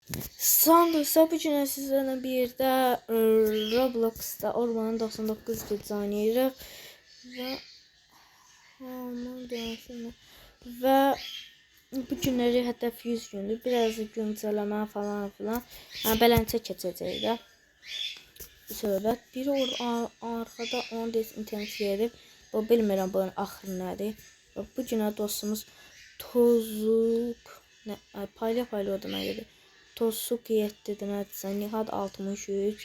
Sandıqsa bu günə sizlərlə bir də Robloxda Ormanın 99 gecə oynayırıq və bu günləri hətta 100 gündür. Biraz güncələmə falan filan. Beləncə keçəcək də. Söhbət. Biri arxada onu desintensiya edib. Bu bilmirəm bunun axırı nədir. Bu günə dostumuz Tozuk payla oduna gedir. Tosuk 7'dir nədirsə, Nihat 63,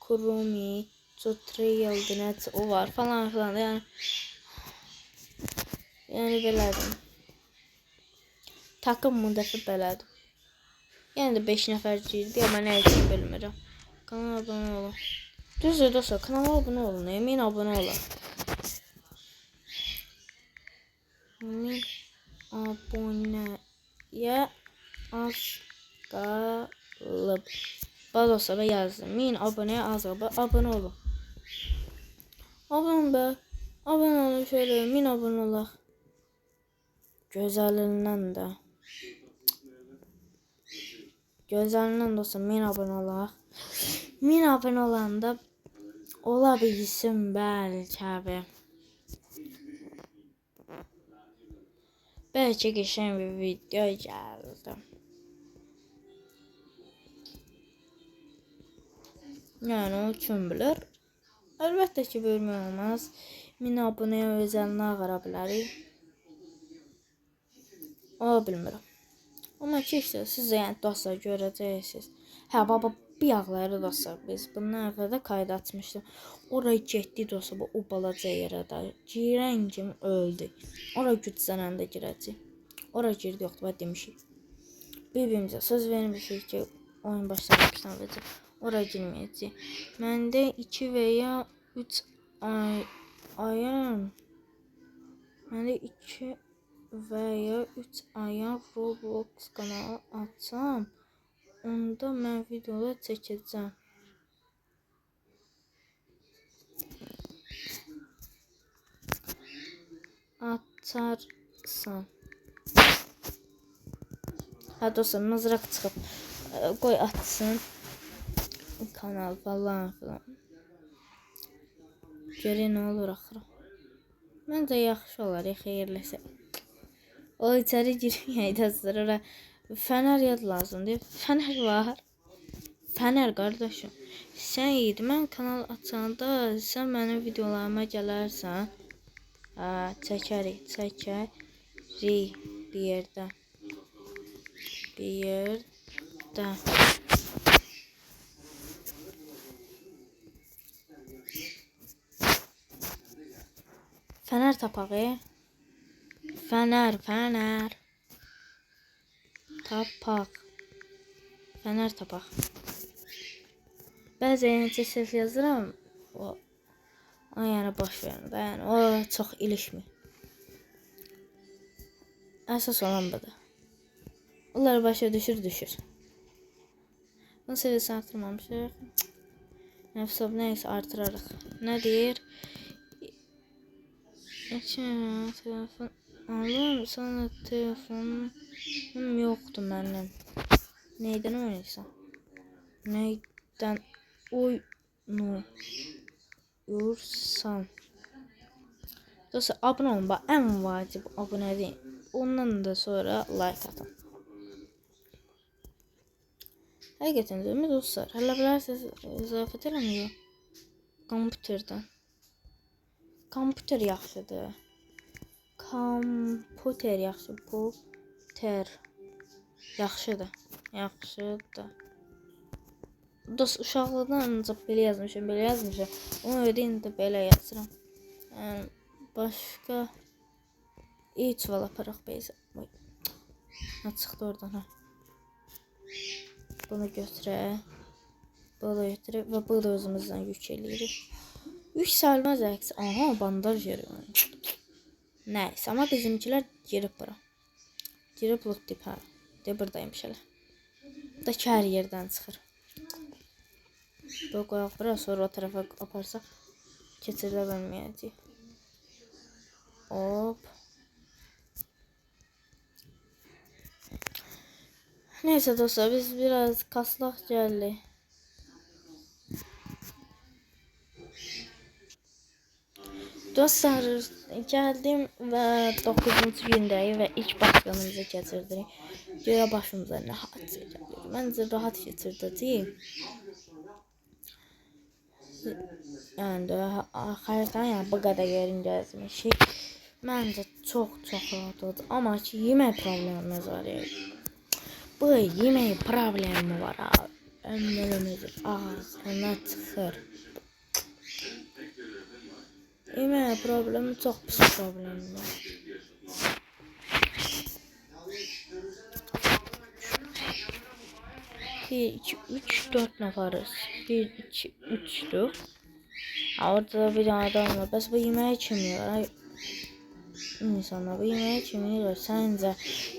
Kurumi, Tutorial nədirsə, o var falan filan. Yəni belədir. Takım bu dəfə belədir. Yəni də 5 nəfər girdi, amma nə üçün bilmirəm. Kanala abunə olun. Düzdür dostlar, kanala abunə olun. Emin abunə olun. 1000 abunəyə az qalıb. Dostlara yazdım. 1000 abunəyə az qalıb. Abunə olun. Abunə be. Abunə olun şöyle 1000 abunə olaq. Gözəlindən də. Gözəlindən dostlar 1000 abunə olaq. 1000 abunə olanda ola bilsin bəlkə abi. Bəlkə qəşəng bir video gəldi. Yəni o kim bilir? Əlbəttə ki, bölmək olmaz. 1000 abunəyə özəlinə ağara bilərik. O bilmirəm. Amma ki işte siz də yəni dostlar görəcəksiniz. Hə baba bir ağları dostlar biz bundan əvvəl də kaydı açmışdım. Oraya getdi dostlar o balaca yerə də. Girən kimi öldü. Oraya güclənəndə girəcək. Oraya girdi yoxdur və demişik. Bir-birimizə söz vermişik ki oyun başlamışdan və oraya girməyəcək. Məndə 2 və ya 3 ayın məndə 2 və ya 3 ayın Roblox kanalı açsam, onda mən videolar çəkəcəm. Açarsan. Ha dostlar mızraq çıxıb. Qoy açsın. Kanal falan filan. Görək nə olur axırı. Məncə yaxşı olar, xeyirləsə. O içəri girməyək dostlar. Ora fənər yad lazımdır. Fənər var. Fənər qardaşım. Sən idi mən kanal açanda sən mənim videolarıma gələrsən. Çəkərik bir yerdə. Fənər tapaq. Fənər tapaq. Fənər tapaq. Bəzən ses yazıram. O yəni boş verin. Yəni o çox ilişmir. Əsas olan budur. Onlar başa düşür. Bunu seviyesi artırmamışıq. Nefsab neyse artırarıq. Nə deyir? Telefon alım. Sana telefonum yoxdur mənim. Neydən oynayırsan? Neydən oynayırsan? Dostlar abunə olun. Bax, ən vacib abunə deyin. Ondan da sonra like atın. Həqiqətən də dostlar. Hələ bilərsiniz izafət eləmir. Kompüterdən. Kompüter yaxşıdır. Kompüter yaxşı. Yaxşıdır. Dost uşaqlıqdan ancaq belə yazmışam. Onu öyrənin də belə yazıram. Yəni başqa heç val aparaq beysə. Nə çıxdı oradan ha? Bunu götürək. Bunu götürək və bunu da özümüzdən yük eləyirik. Yük salmaz əks. Aha bandaj yeri. Nəysə amma bizimkilər girib bura. Girib loot dip ha. De buradaymış hələ. Da ki hər yerdən çıxır. Böyle qoyaq bura sonra o tərəfə aparsaq keçirdə bilməyəcək. Hop. Neyse dostlar, biz biraz kaslaq gəldi. Dostlar, gəldim və 9-cu gündəyik və ilk başlanımızı keçirdik. Göyə başımıza nə hadisə gəlir. Məncə rahat keçirdəcəyik. Yəni də xəritənin yəni bu qədər yerin gəzmişik. Məncə çox rahat oldu. Amma ki yemək problemimiz var ya. Bu yemək problemi var abi. Ömrümüzün ağzına çıxır. Yemək problemi çox pis problemdir. 1, 2, 3, 4 nəfəriz. 1, 2, 3'dür. Orada bir adam var. Bəs bu yeməyi kim yiyir? İnsanlar bu yeməyi kim yiyir? Səncə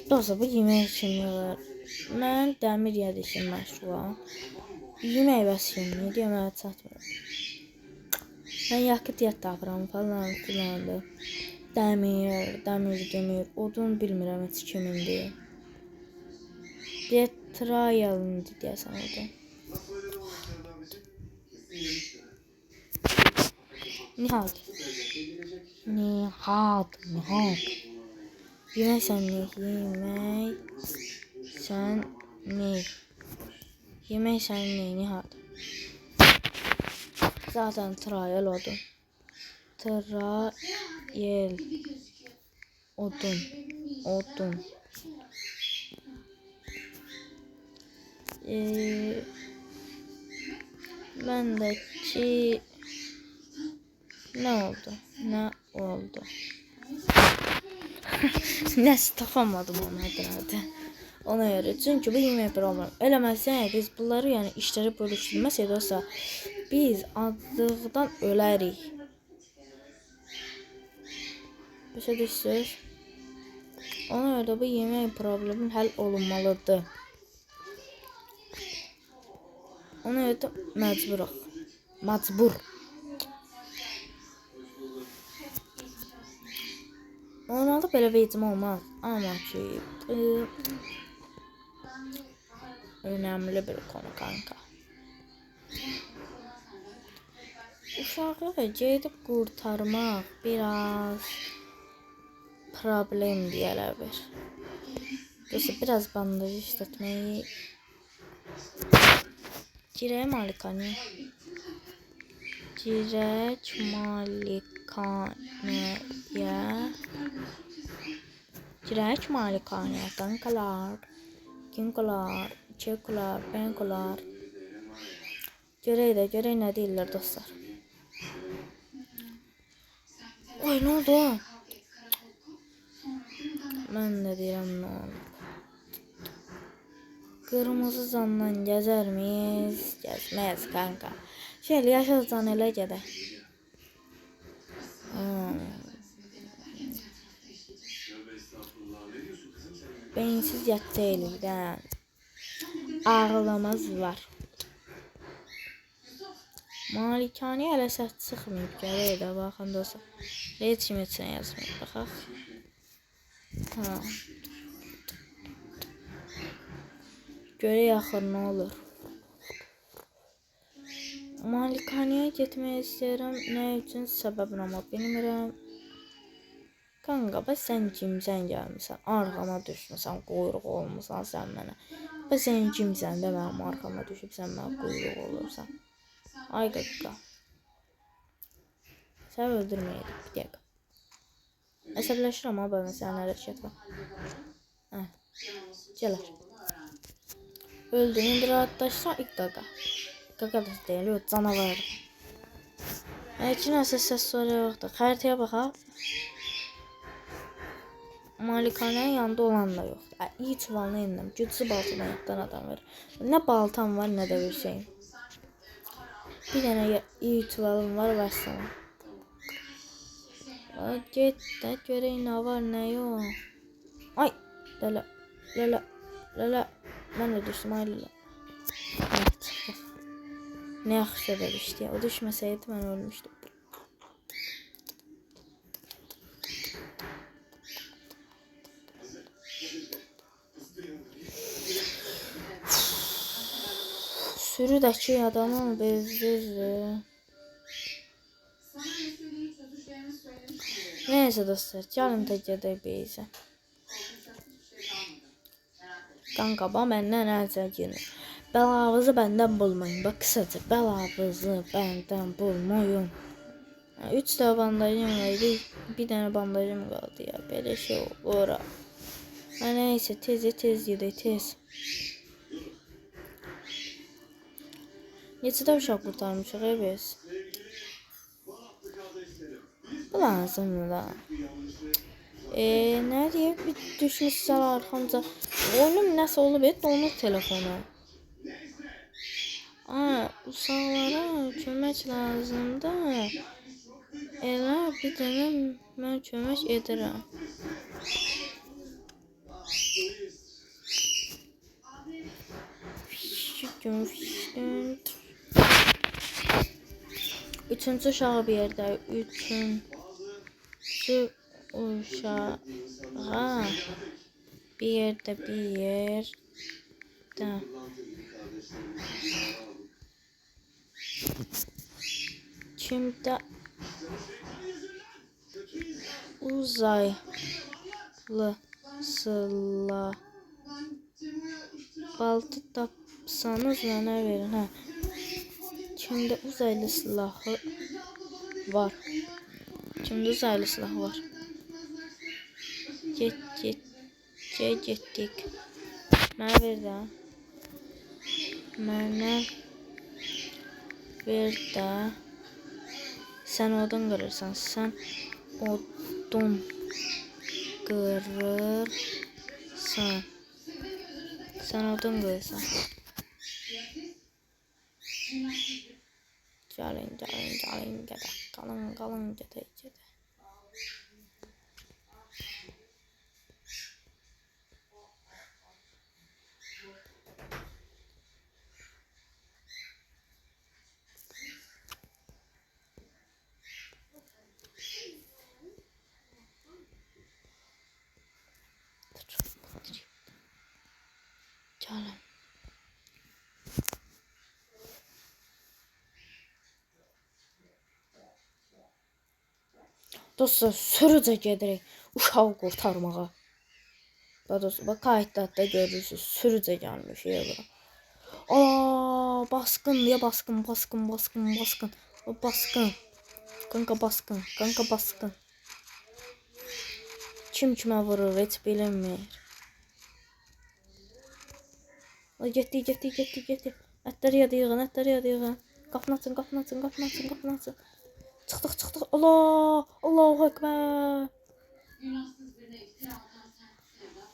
dostlar bu yeməyi kim yiyir? Mən dəmir yedişim məşğulam. Yemək bəs kimdir? Yeməyə çatmır. Mən yakıt yat tapıram falan filandır. Dəmir, odun bilmirəm heç kimindir. Trial'ındı deyəsən odun. Nihat. Yemək sən ne Nihat? Zaten trial odun. Trial odun. Bendeki ne oldu? Neyse tapamadım onu herhalde. Ona göre. Çünkü bu yemek problem. Eləməsək biz bunları yani işləri bölüşdürməsək olsa biz acılıqdan ölərik. Başa düşürsünüz? Ona göre bu yemek problemin həll olunmalıdır. Ona göre məcbur. Normalde belə vecim olmaz. Ama ki önemli bir konu kanka. Uşağı gedib qurtarmaq biraz problem deyələr. Biraz bandaj işlətməyi. Girək malikanəyə. Girək malikanəyə kankalar. Kinkolar, çekolar, benkolar. Görək nə deyirlər dostlar. Oy ne oldu? Mən də deyirəm nə oldu. Qırmızı zandan gəzər miyiz? Gəzməz kanka. Şöyle yaşasan elə gedək. Beyinsiz yatdı elimdən. Ağlamaz var. Malikanəyə hələ səs çıxmayıb. Gələk də baxın dostlar. Heç kim üçün yazmayıb. Baxaq. Görək axır nə olur. Malikanəyə getmək istəyirəm. Nə üçün səbəbini amma bilmirəm. Kanka bəs sən kimsən gəlmişsən? Arxama düşmüsən, quyruq olmusan sən mənə. Bəs sən kimsən də mənim arxama düşüb sən mənə quyruq olursan. Ay qıqqa. Sən öldürməyədik bir dəqiqə. Əsəbləşirəm ha bana sən hərəkət var. Gələr. Öldü. İndi rahatlaşsa ilk qaqa. Qaqa da deyil, o canavar. Ki nəsə səs soru yoxdur. Xəritəyə baxaq. Malikanənin yanında olan da yoxdur. İyi çuvalını indim. Güclü baltadan yatdan adam verir. Nə baltam var, nə də bir şeyim. Bir dənə iyi çuvalım var, vəssalam. Get də görək nə var, nə yox. Ay, lələ. Mən də düşdüm, ay lələ. Nə yaxşı da düşdü ya. O düşməsəydi mən ölmüşdüm. sürüdəki adamı bezdirdi. Neyse dostlar, gəlin də gedək beyzə. Kanka, məndən əzə günü. Bəlavızı bəndən bulmayın. Bax, qısaca, bəlavızı bəndən bulmayın. 3 tane bandajım vardı. Bir tane bandajım qaldı ya. Belə şey olur. Neyse, tez gedək, tez. Neçədə uşaq qurtarmışıq biz? Bu lazımdır da. Ne diye bir düşmüşsələr arxamca. Oyunum nəsə olub et, donub telefonu. Uşaqlara kömək lazımdır. Elə bir dənə mən kömək edirəm. Üçüncü uşağı bir yerdə. Üçüncü uşağı bir yerdə. Kimdə uzaylı silah baltı tapsanız mənə verin. Kimdə uzaylı silahı var? Kimdə uzaylı silahı var? Getdik. Mənə ver də. Mənə ver də. Sən odun qırırsan. Sən odun qırırsan. Sən odun qırırsan. Gəlin gedək. Qalın gedək. Gəlin. Dostlar, sürücə gedirik uşağı qurtarmağa. Bax, kayıtlarda görürsünüz, sürücə gəlmiş bura. Baskın. Kanka, baskın. Kim kimə vurur, heç bilinmir. Getdi. Ətləri yadıyığın. Qapını açın. Çıxdıq. Allahu Ekber. Günahsız birine iftira atan sensin Sevda.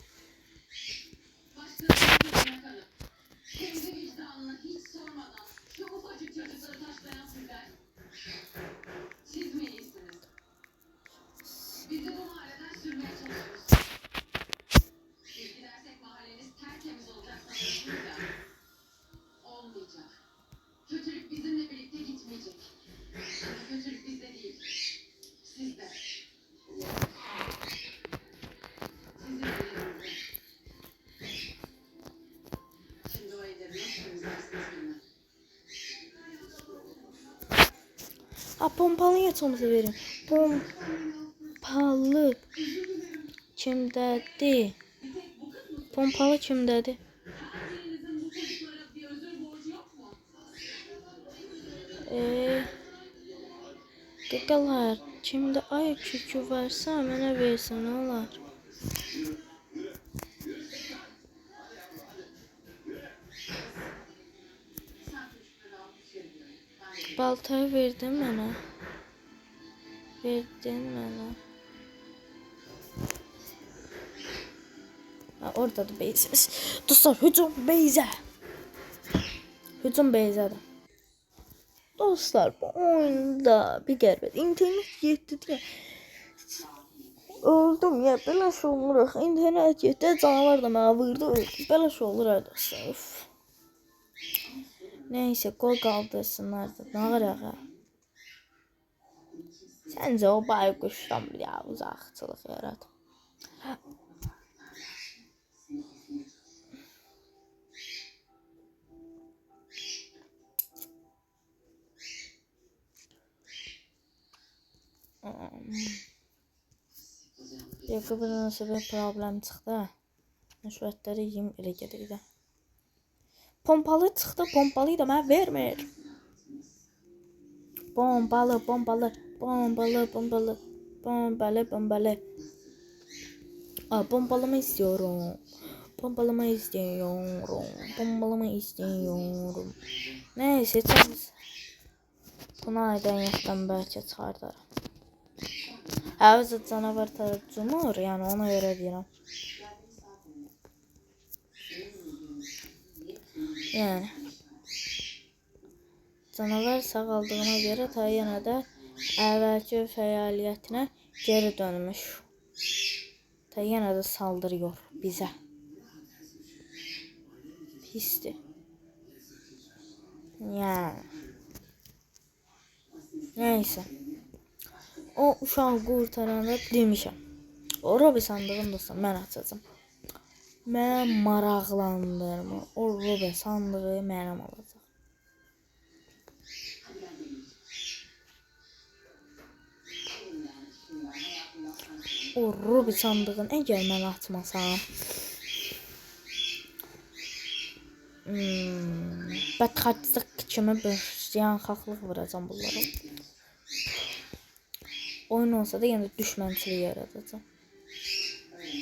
Başkalarının kanı. Kendi vicdanını hiç sormadan şu ufacık çocukları taşlayan sizler. Siz mi iyisiniz? Bizi bu mahalleden sürmeye çalışıyoruz. Biz gidersek mahalleniz tertemiz olacak sanıyorsunuz ya. Olmayacak. Kötülük bizimle birlikte gitmeyecek. Kötülük bizde değil. Sizde. Sizin elinizde. Şimdi o evleri nasıl temizlersiniz bilmem. Pompalı yatağımızı verin. Pompalı kimdədir? Pompalı kimdədir? Qaqalar, kimdə ay kükü varsa mənə versin, olar. Baltayı verdin mənə. Oradadır beyzəs. Dostlar, hücum beyzədir. Dostlar, bu oyunda bir qəribət internet getdi deyə öldüm ya, belə şey olur. İnternet getdi, canavar da mənə vurdu, öldüm. Belə şey olur dostlar. Neyse, qoy qaldırsınlar da, nağırağa. Səncə o bayquşdan bir ya uzaqçılıq yarat. Yakında nasıl bir problem çıxdı. Nüşvətləri yiyim elə gedir də. Pompalı çıxdı, pompalıyı da mən vermir. Bombalı, bombalı, bombalı, bombalı, bombalı, bombalı. Bombalımı istiyorum. Bombalımı istiyorum. Bombalımı istiyorum. Neyse, çağız. Bunu aydan yaxdan bəlkə çıxardarım. Həvzə canavar cumur, yəni ona görə deyirəm. Yəni canavar sağaldığına görə ta yenə də əvvəlki fəaliyyətinə geri dönmüş. Ta yenə də saldırıyor bizə. Pisdir. Yəni. Neyse. O uşağı qurtaranda demişəm. O Robi sandığını dostum mən açacağım. Mən maraqlandırma. O Robi sandığı mənim olacaq. O Robi sandığını əgər mən açmasam. Bədxaçlıq kimi bir ziyanxaqlıq vuracam bunlara. Oyun olsa da yenə düşmənçilik yaradacam.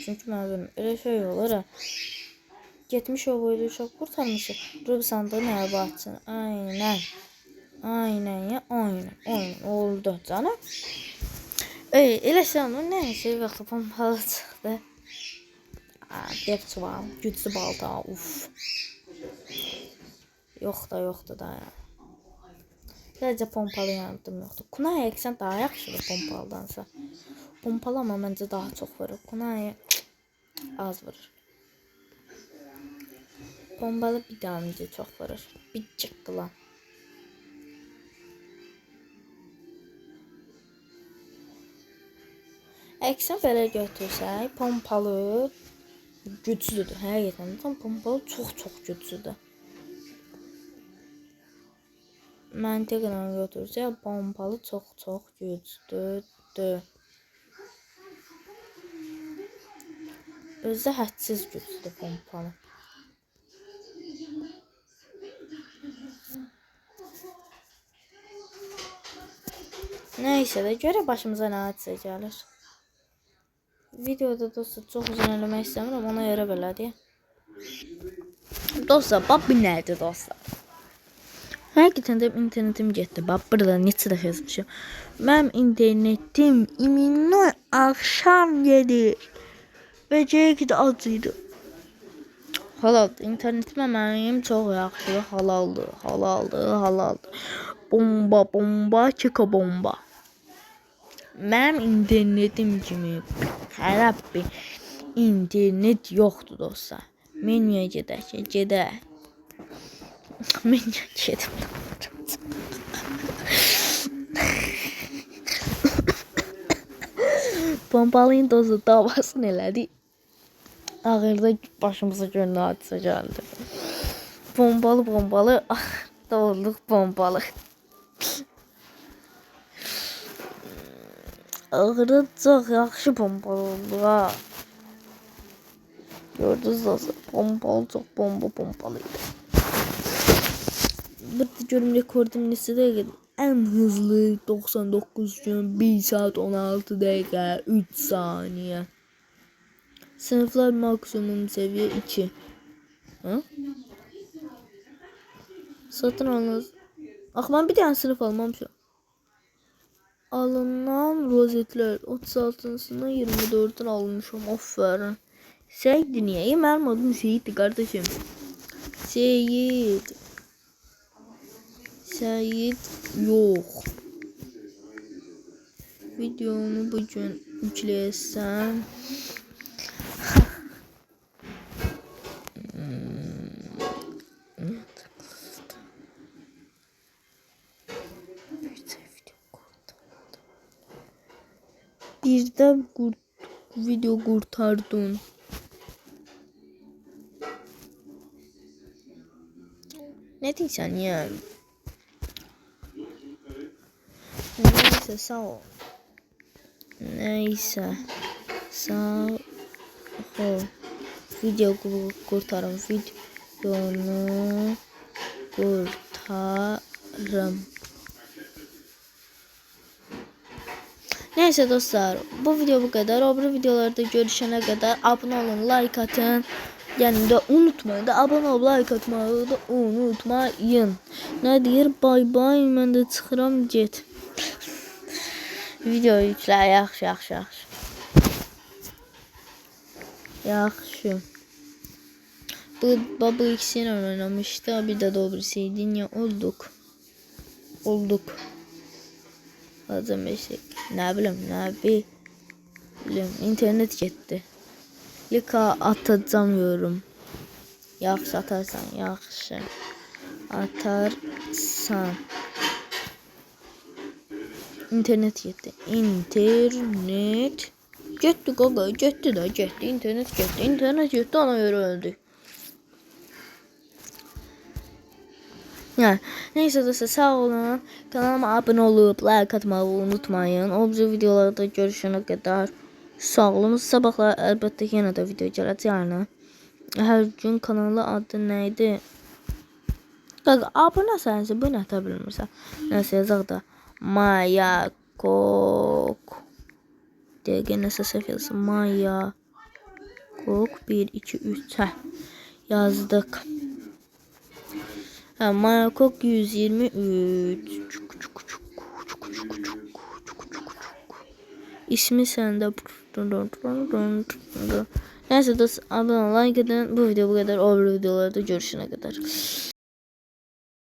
Çünki mən bilmirəm, elə şey olur ha. Getmiş o boyda uşaq qurtarmışıq. Robi sandığı nəyə batsın? Aynen. Aynen ya, aynen. Aynen oldu canım. Elə sanırım, neyse vaxtı pompalı çıxdı. Dev çuval, güclü balta, uf. Yoxdur da ya. Sadəcə pompalı yardım yoxdur. Kunaya əksən daha yaxşıdır pompalıdansa. Pompalı amma məncə daha çox vurur. Kunaya az vurur. Pompalı bir daha məncə çox vurur. Bir çıqqılan. Əksən belə götürsək, pompalı güclüdür. Həqiqətən pompalı çox güclüdür. Məntiqlə götürsək, pompalı çox güclüdür. Özdə hədsiz güclüdür pompalı. Neyse də görə başımıza nə hadisə gəlir. Videoda dostlar çox uzun eləmək istəmirəm, ona görə belədir. Dostlar, bax bu nədir dostlar? Həqiqətən də internetim getdi. Bax burada neçə dəfə yazmışam. Mənim internetim iminli axşam gedir. Və ki də acıydı. Halaldır. İnternetimə mənim çox yaxşı. Halaldır. Bomba, çika bomba. Mənim internetim kimi xərab bir internet yoxdur dostlar. Menüyə gedək. Menüyə gedim. Pompalıyın dozu davasını elədi. Ağırda başımıza görünə hadisə gəldi. Bombalı. Doğruluq bombalı. Ağırda çox yaxşı pompalı oldu ha. Gördünüz dostlar. Pompalı çox pompalıydı. Burada görüm rekordum neçədə ən hızlı 99 gün 1 saat 16 dəqiqə 3 saniyə. Sınıflar maksimum seviye 2. Ha? Satın alınız. Ben bir tane sınıf almamışım. Alınan rozetler 36'sından 24'den almışım. Aferin. Seyit niye? Benim adım Seyit'ti kardeşim. Seyit yok. Videomu bugün yüklesem. Birden video kurtardın. Ne diyeceksin ya? Neyse Sağ ol. Video kurtarım. Videonu kurtarım. Neyse dostlar, bu video bu kadar. Öbür videolarda görüşene kadar abone olun, like atın. Yani de unutmayın da abone ol, like atmayı da unutmayın. Ne deyir? Bay bay. Mən də çıxıram, get. Video yüklə, yaxşı. Yaxşı. Bu ikisini oynamıştı. Bir de dobrisiydi. Niye olduk? Lazım eşek. Ne bileyim. İnternet gitti. Lika atacağım. Yaxşı atarsan, yaxşı. İnternet gitti. İnternet gitti gaga, gitti. İnternet gitti, ona göre öldü. Yani neyse dostlar, sağ olun. Kanalıma abone olup like atmayı unutmayın. O videolarda görüşene kadar sağ olun. Sabahlar elbette yine de video gələcək yani. Her gün kanalı adı neydi? Abone sayısı bu ne bilmirsən. Neyse yazaq da Maya Kok. Dəqiqə nəsə səhv yazsın. Maya Kok 1 2 3 yazdık. Maya Kok 123. İsmi sende. Neyse dostlar, abone like edin. Bu video bu kadar. O videolarda görüşene kadar.